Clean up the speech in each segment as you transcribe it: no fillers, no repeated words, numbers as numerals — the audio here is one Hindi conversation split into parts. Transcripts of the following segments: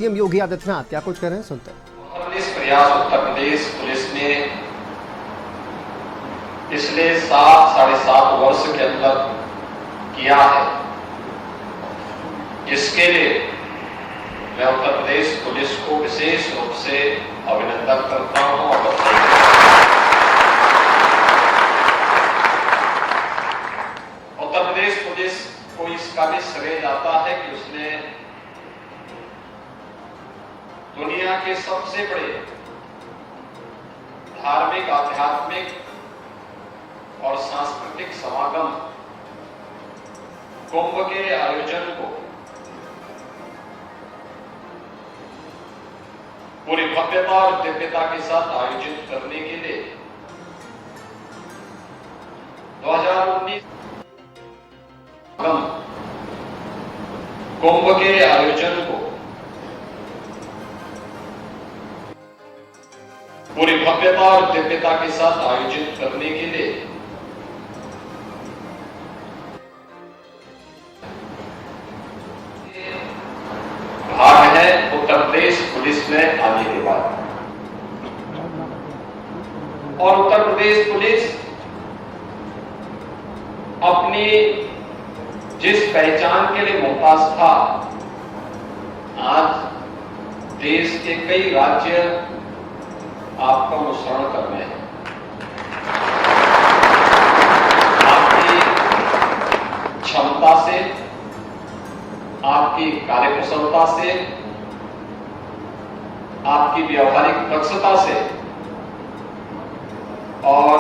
सीएम योगी आदित्यनाथ क्या कुछ कह रहे हैं, सुनते हैं। इस प्रयास उत्तर प्रदेश पुलिस ने पिछले 7-7.5 वर्ष के अंदर किया है, इसके लिए मैं उत्तर प्रदेश पुलिस को विशेष रूप से अभिनंदन करता हूं और बधाई देता हूं। उत्तर प्रदेश पुलिस को इसका भी श्रेय जाता है कि उसने दुनिया के सबसे बड़े धार्मिक, आध्यात्मिक और सांस्कृतिक समागम कुंभ के आयोजन को पूरी भव्यता और दिव्यता के साथ आयोजित करने के लिए 2019 कुंभ के आयोजन को पूरी भव्यता और दिव्यता के साथ आयोजित करने के लिए भाग है उत्तर प्रदेश पुलिस में आने के बाद। और उत्तर प्रदेश पुलिस अपनी जिस पहचान के लिए मुमताज था, आज देश के कई राज्य आपका अनुसरण कर रहे हैं। आपकी क्षमता से, आपकी कार्यकुशलता से, आपकी व्यावहारिक दक्षता से और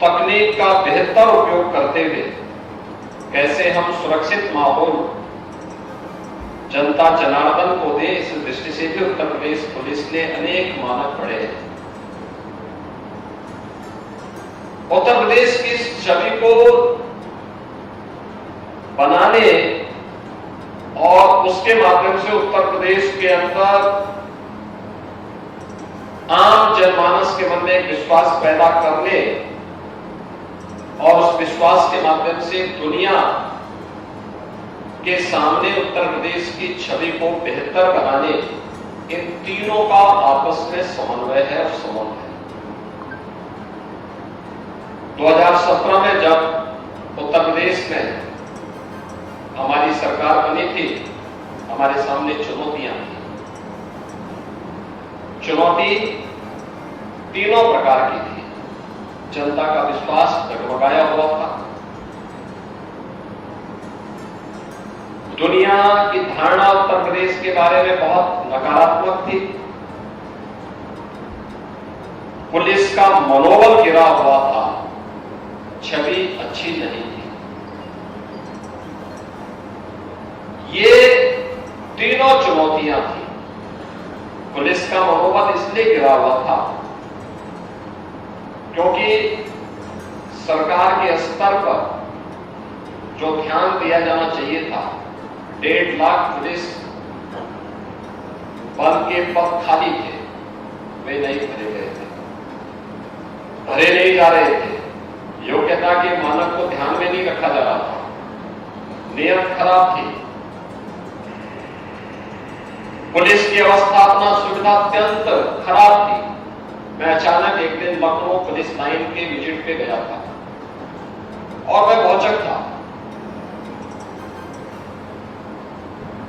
तकनीक का बेहतर उपयोग करते हुए कैसे हम सुरक्षित माहौल जनता जनार्दन को दे, इस दृष्टि से भी उत्तर प्रदेश पुलिस ने अनेक मानक पढ़े हैं। उत्तर प्रदेश की छवि को बनाने और उसके माध्यम से उत्तर प्रदेश के अंदर आम जनमानस के मन में एक विश्वास पैदा करने और उस विश्वास के माध्यम से दुनिया के सामने उत्तर प्रदेश की छवि को बेहतर बनाने, इन तीनों का आपस में समन्वय है और संबंध है। 2017 में जब उत्तर प्रदेश में हमारी सरकार बनी थी, हमारे सामने चुनौतियां थी। चुनौती तीनों प्रकार की थी। जनता का विश्वास डगमगाया हुआ था, दुनिया की धारणा उत्तर प्रदेश के बारे में बहुत नकारात्मक थी, पुलिस का मनोबल गिरा हुआ था, छवि अच्छी नहीं थी। ये तीनों चुनौतियां थी। पुलिस का मनोबल इसलिए गिरा हुआ था क्योंकि सरकार के स्तर पर जो ध्यान दिया जाना चाहिए था, 1.5 लाख पुलिस बल के पद खाली थे, वे नहीं भरे गए थे, भरे नहीं जा रहे थे। योग्यता के मानक को ध्यान में नहीं रखा जा रहा था, नियत खराब थी, पुलिस की अवस्थापना सुविधा अत्यंत खराब थी। मैं अचानक एक दिन लखनऊ पुलिस लाइन के विजिट पे गया था और मैं भौचक था।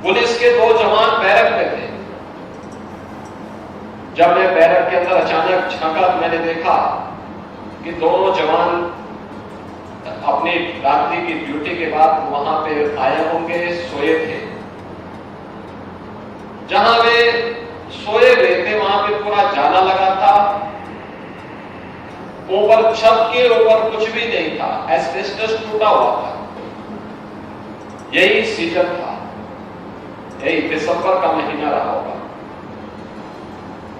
पुलिस के 2 जवान बैरक में थे। जब मैं बैरक के अंदर अचानक झांका तो मैंने देखा कि दोनों जवान अपनी रात्रि की ड्यूटी के बाद वहां पे आए होंगे, सोए थे। जहां वे सोए हुए थे वहां पे पूरा जाला लगा था, ऊपर छत के ऊपर कुछ भी नहीं था, एस्बेस्टस टूटा हुआ था। यही सीजन था, यही दिसंबर का महीना रहा होगा।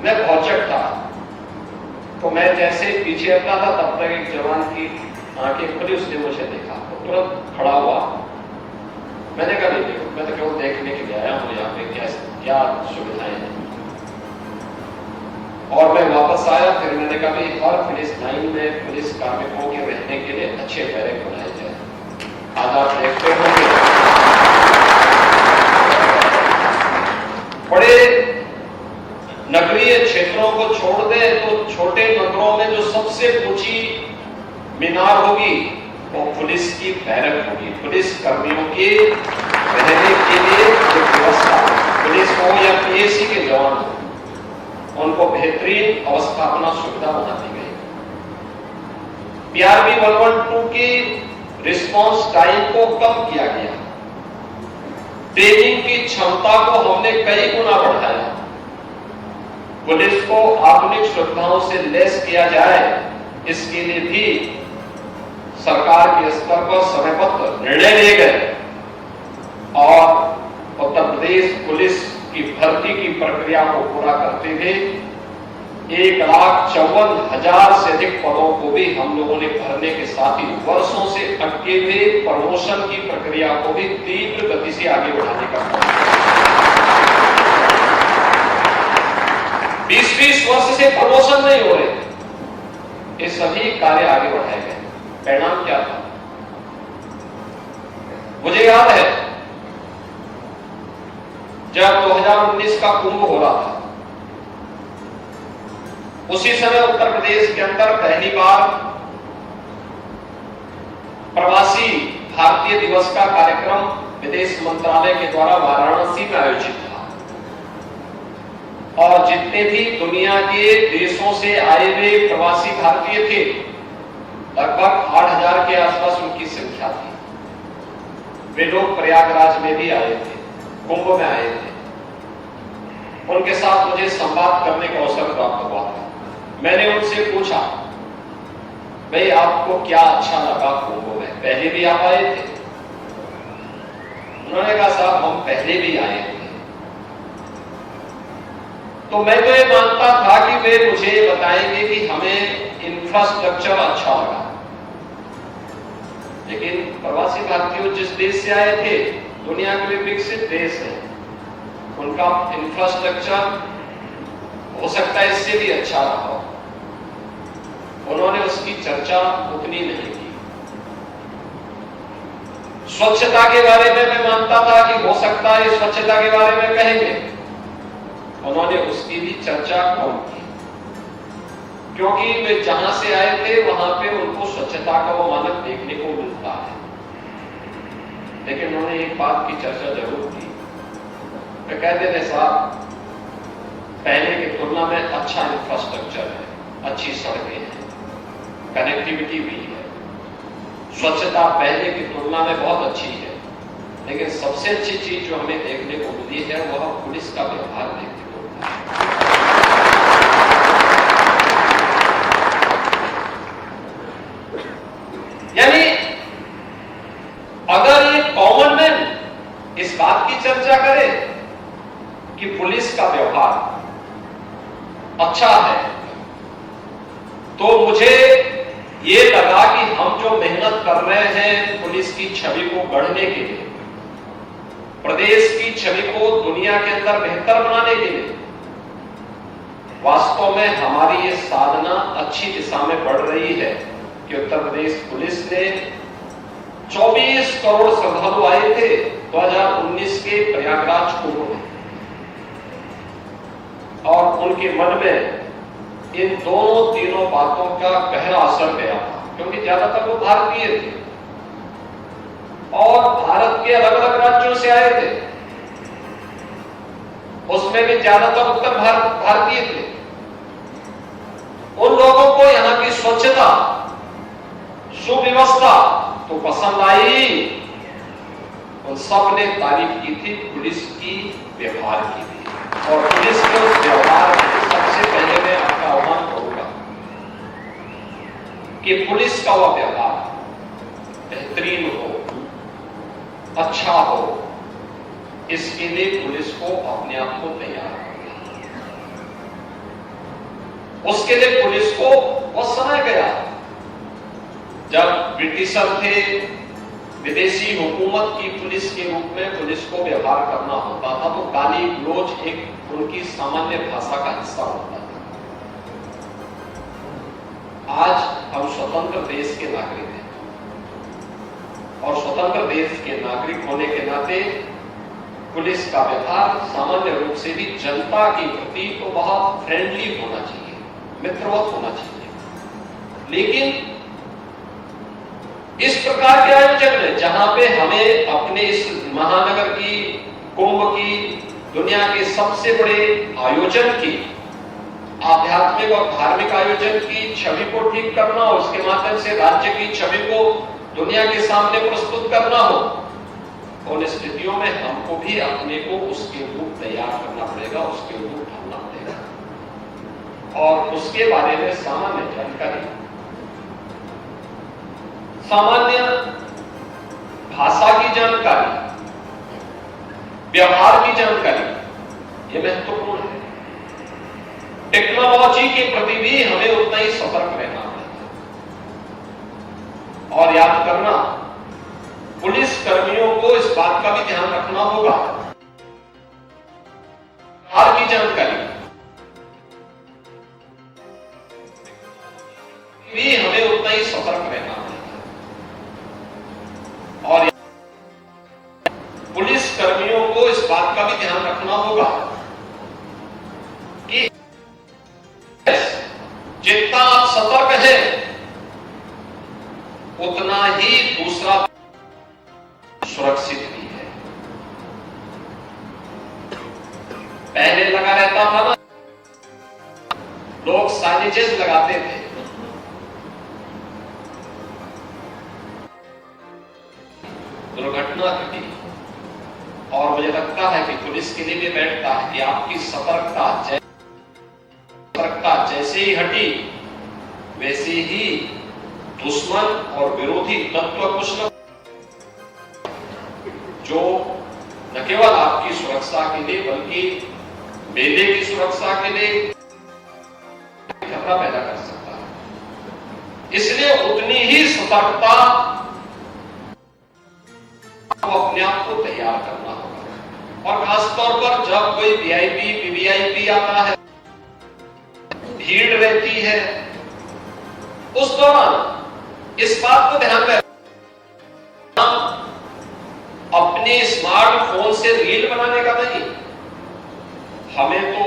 मैं भौचक था, तो मैं जैसे पीछे हटता था तब तक एक जवान की आंखें खुली, उसने मुझे देखा तो तुरंत खड़ा हुआ। मैंने कहा नहीं देखो, मैं तो केवल देखने के लिए आया हूं यहाँ पे क्या सुविधाएं हैं। और मैं वापस आया, फिर मैंने कहा भाई हर पुलिस लाइन में पुलिस कार्मिकों के रहने के लिए अच्छे बैरक बनाए जाए। आज आप देखते होंगे बड़े नगरीय क्षेत्रों को छोड़ दें तो छोटे नगरों में जो सबसे ऊंची मीनार होगी वो पुलिस की बैरक होगी। पुलिस कर्मियों के रहने के लिए जो व्यवस्था, पुलिस हो या पीएसी के जवान हो, उनको बेहतरीन अवस्थापना सुविधा बना दी गई। पीआरबी 112 की रिस्पांस टाइम को कम किया गया। ट्रेनिंग की क्षमता को हमने कई गुना बढ़ाया। पुलिस को आधुनिक सुविधाओं से लैस किया जाए, इसके लिए भी सरकार के स्तर पर समयबद्ध निर्णय लिए गए और उत्तर प्रदेश पुलिस की भर्ती की प्रक्रिया को पूरा करते हुए 1,54,000 से अधिक पदों को भी हम लोगों ने भरने के साथ ही वर्षों से अटके हुए प्रमोशन की प्रक्रिया को भी तीव्र गति से आगे बढ़ाने का काम 20-20 वर्ष से प्रमोशन नहीं हो रहे, ये सभी कार्य आगे बढ़ाए गए। परिणाम क्या था? मुझे याद है जब 2019 का कुंभ हो रहा था, उसी समय उत्तर प्रदेश के अंदर पहली बार प्रवासी भारतीय दिवस का कार्यक्रम विदेश मंत्रालय के द्वारा वाराणसी में आयोजित था और जितने भी दुनिया के देशों से आए हुए प्रवासी भारतीय थे, लगभग 8,000 के आसपास उनकी संख्या थी। वे लोग प्रयागराज में भी आए थे, कुंभ में आए थे। उनके साथ मुझे संवाद करने का अवसर प्राप्त हुआ था। मैंने उनसे पूछा, भाई आपको क्या अच्छा लगा कुंभ में? पहले भी आप आए थे? उन्होंने कहा साहब हम पहले भी आए थे। तो मैं तो ये मानता था कि वे मुझे बताएंगे कि हमें इंफ्रास्ट्रक्चर अच्छा लगा, लेकिन प्रवासी भारतीय जिस देश से आए थे, दुनिया के लिए विकसित देश है, उनका इंफ्रास्ट्रक्चर हो सकता है इससे भी अच्छा रहा हो। उन्होंने उसकी चर्चा उतनी नहीं की। स्वच्छता के बारे में मैं मानता था कि हो सकता है स्वच्छता के बारे में कहेंगे, उन्होंने उसकी भी चर्चा कम की, क्योंकि वे जहां से आए थे वहां पे उनको स्वच्छता का वो मानक देखने को मिलता है। लेकिन उन्होंने एक बात की चर्चा जरूर की। वे कहते थे साहब पहले की तुलना में अच्छा इंफ्रास्ट्रक्चर है, अच्छी सड़कें हैं, कनेक्टिविटी भी है, स्वच्छता पहले की तुलना में बहुत अच्छी है, लेकिन सबसे अच्छी चीज जो हमें देखने को मिली है वह पुलिस का व्यवहार देखने को मिला है। यानी अगर ये कॉमन मैन इस बात की चर्चा करे कि पुलिस का व्यवहार अच्छा है, तो मुझे ये लगा कि हम जो मेहनत कर रहे हैं पुलिस की छवि को गढ़ने के लिए, प्रदेश की छवि को दुनिया के अंदर बेहतर बनाने के लिए, वास्तव में हमारी ये साधना अच्छी दिशा में बढ़ रही है कि उत्तर प्रदेश पुलिस ने 24 करोड़ श्रद्धालु आए थे 2019 के प्रयागराज कुंभ में, और उनके मन में इन तीनों बातों का गहरा असर गया था, क्योंकि ज्यादातर वो भारतीय थे और भारत के अलग अलग राज्यों से आए थे, उसमें भी ज्यादातर उत्तर भारतीय थे। उन लोगों को यहाँ की स्वच्छता, सुव्यवस्था तो पसंद आई, उन सब ने तारीफ की थी पुलिस की व्यवहार की थी। और पुलिस के उस व्यवहार में सबसे पहले मैं आपका आह्वान करूंगा कि पुलिस का वह व्यवहार बेहतरीन हो, अच्छा हो, इसके लिए पुलिस को अपने आप को तैयार करना। उसके लिए पुलिस को वह समय गया जब ब्रिटिशर थे, विदेशी हुकूमत की पुलिस के रूप में पुलिस को व्यवहार करना होता था, तो गाली गलौज एक उनकी सामान्य भाषा का हिस्सा होता था। आज हम स्वतंत्र देश के नागरिक हैं और स्वतंत्र देश के नागरिक होने के नाते पुलिस का व्यवहार सामान्य रूप से भी जनता के प्रति तो बहुत फ्रेंडली होना चाहिए, मित्रवत होना चाहिए। लेकिन इस प्रकार के आयोजन में जहां पे हमें अपने इस महानगर की, कुंभ की, दुनिया के सबसे बड़े आयोजन की, आध्यात्मिक और धार्मिक आयोजन की छवि को ठीक करना हो, उसके माध्यम से राज्य की छवि को दुनिया के सामने प्रस्तुत करना हो, उन स्थितियों में हमको भी अपने को उसके रूप तैयार करना पड़ेगा, उसके रूप ढालना पड़ेगा। और उसके बारे में सामान्य जानकारी, सामान्य भाषा की जानकारी, व्यवहार की जानकारी, यह महत्वपूर्ण है। टेक्नोलॉजी के प्रति भी हमें उतना ही सतर्क रहना पड़ेगा। और याद करना, पुलिस कर्मियों को इस बात का भी ध्यान रखना होगा, व्यवहार की जानकारी भी हमें उतना ही सतर्क रहना पड़ेगा। और पुलिस कर्मियों को इस बात का भी ध्यान रखना होगा कि जितना आप सतर्क हैं उतना ही दूसरा सुरक्षित भी है। पहले लगा रहता था ना, लोग साइनेजेस लगाते थे, दुर्घटना घटी। और मुझे लगता है कि पुलिस के लिए भी बैठता है कि आपकी सतर्कता जैसे ही हटी, वैसे ही दुश्मन और विरोधी तत्व कुछ न जो न केवल आपकी सुरक्षा के लिए बल्कि मेले की सुरक्षा के लिए खतरा पैदा कर सकता है। इसलिए उतनी ही सतर्कता को अपने आप को तैयार करना होगा। और खासतौर पर जब कोई वीआईपी, वीवीआईपी आता है, भीड़ रहती है, उस दौरान इस बात को ध्यान में अपने स्मार्टफोन से रील बनाने का नहीं, हमें तो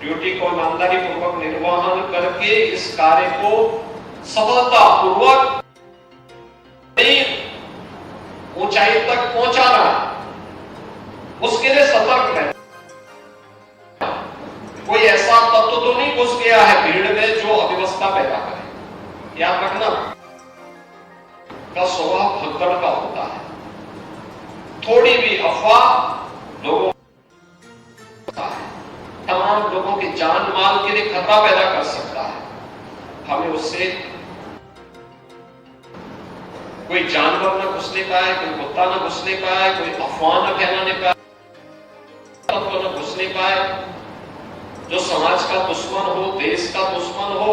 ड्यूटी को ईमानदारी पूर्वक निर्वहन करके इस कार्य को सफलतापूर्वक ऊंचाई तक पहुंचाना, उसके लिए सतर्क रहना। कोई ऐसा तत्व तो नहीं घुस गया है भीड़ में जो अव्यवस्था पैदा करे। याद रखना, का स्वभाव भगदड़ का होता है। थोड़ी भी अफवाह लोगों तमाम लोगों की जान माल के लिए खतरा पैदा कर सकता है। हमें उससे कोई जानवर न घुसने पाए, कोई कुत्ता न घुसने पाए, कोई अफवाह न फैलाने पाए, तत्व न घुसने पाए जो समाज का दुश्मन हो, देश का दुश्मन हो।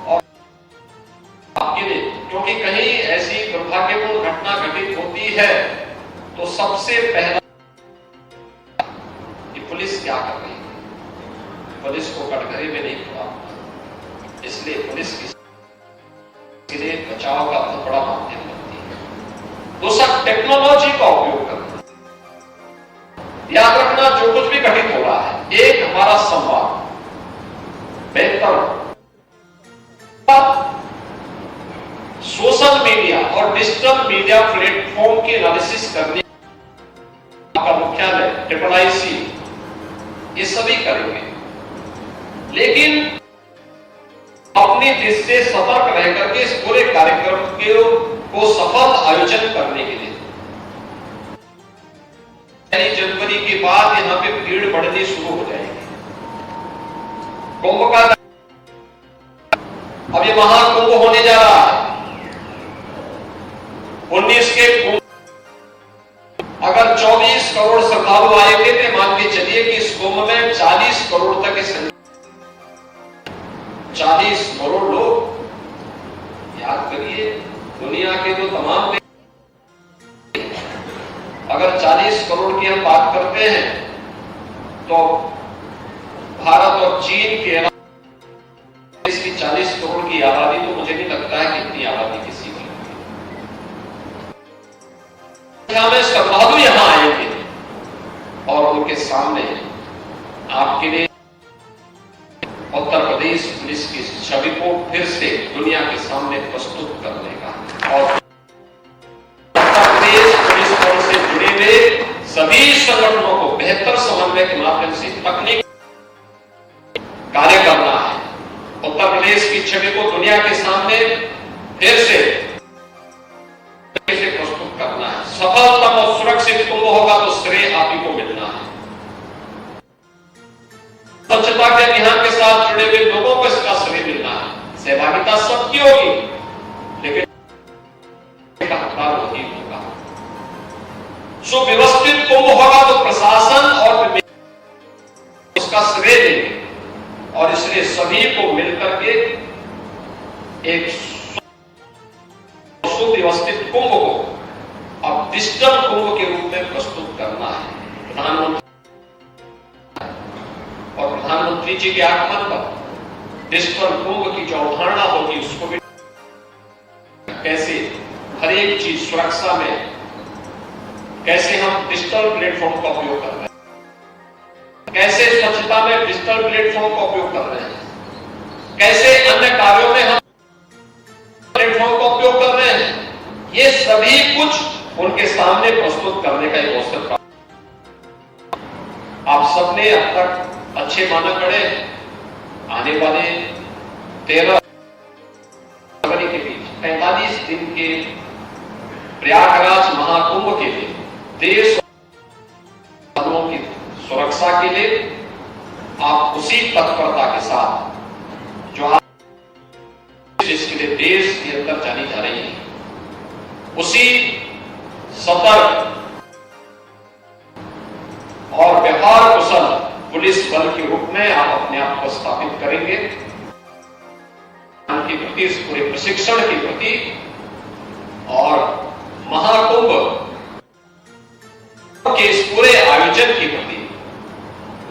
और आपके लिए, क्योंकि कहीं ऐसी दुर्भाग्यपूर्ण घटना घटित होती है तो सबसे पहला कि पुलिस क्या कर रही है, पुलिस को कटघरे में नहीं खड़ा। इसलिए पुलिस के लिए बचाव का बहुत बड़ा माध्यम बनती है। दूसरा, टेक्नोलॉजी का उपयोग करना। याद रखना, जो कुछ भी घटित हो रहा है, एक हमारा संवाद बेहतर सोशल मीडिया और डिजिटल मीडिया प्लेटफॉर्म के एनालिसिस करने का मुख्यालय IIIC ये सभी करेंगे। लेकिन अपनी दृष्टि से सतर्क रह करके इस पूरे कार्यक्रम को सफल आयोजन करने के लिए 1 जनवरी के बाद यहां पे भीड़ बढ़नी शुरू हो जाएगी। कुंभ का अब ये महाकुंभ होने जा रहा है। 19 के कुंभ, अगर 24 करोड़ श्रद्धालु आएंगे तो मान के चलिए कि इस कुंभ में 40 करोड़ तक की संख्या, 40 करोड़ लोग। याद करिए, दुनिया के जो तमाम, अगर 40 करोड़ की हम बात करते हैं तो भारत और चीन के इसकी 40 करोड़ की आबादी, तो मुझे नहीं लगता है कि इतनी आबादी किसी की। में श्रद्धालु यहां आएंगे और उनके सामने आपके लिए उत्तर प्रदेश पुलिस की छवि को फिर से दुनिया के सामने प्रस्तुत करने का और उत्तर प्रदेश पुलिस बल से जुड़े हुए सभी संगठनों को बेहतर समन्वय के माध्यम से तकनीक कार्य करना है। उत्तर प्रदेश की छवि को दुनिया के सामने फिर से प्रस्तुत करना है। सफलतम और सुरक्षित कुंभ होगा तो श्रेय आप ही को मिलना है। स्वच्छता के अभियान के साथ जुड़े हुए लोगों को इसका श्रेय मिलना है। सहभागिता सबकी होगी, लेकिन हकदार वही होगा। सुव्यवस्थित कुंभ होगा तो प्रशासन और उसका श्रेय देंगे और इसलिए सभी को मिलकर के एक सुव्यवस्थित कुंभ को अब डिजिटल कुंभ के रूप में प्रस्तुत करना है। प्रधानमंत्री जी के आगमन पर डिजिटल कुंभ की जो अवधारणा होगी उसको भी कैसे हर एक चीज सुरक्षा में कैसे हम डिजिटल प्लेटफॉर्म का उपयोग कर रहे हैं, कैसे स्वच्छता में डिजिटल प्लेटफॉर्म का उपयोग कर रहे हैं, कैसे अन्य कार्यों में हम प्लेटफॉर्म का उपयोग कर रहे हैं, ये सभी कुछ उनके सामने प्रस्तुत करने का एक अवसर प्राप्त। आप सबने अब तक अच्छे मानक पड़े। आने वाले 13 फरवरी के बीच 45 दिन के प्रयागराज महाकुंभ के लिए देश की सुरक्षा के लिए आप उसी तत्परता के साथ जो आप इसके लिए देश के अंदर जानी जा रही है, उसी सतर्क और व्यवहार कुशल पुलिस बल के रूप में आप अपने आप को स्थापित करेंगे। के प्रति, इस पूरे प्रशिक्षण के प्रति और महाकुंभ के इस पूरे आयोजन के प्रति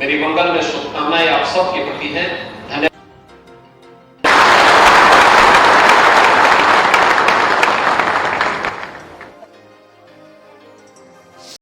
मेरी मंगल में शुभकामनाएं आप सबके प्रति हैं।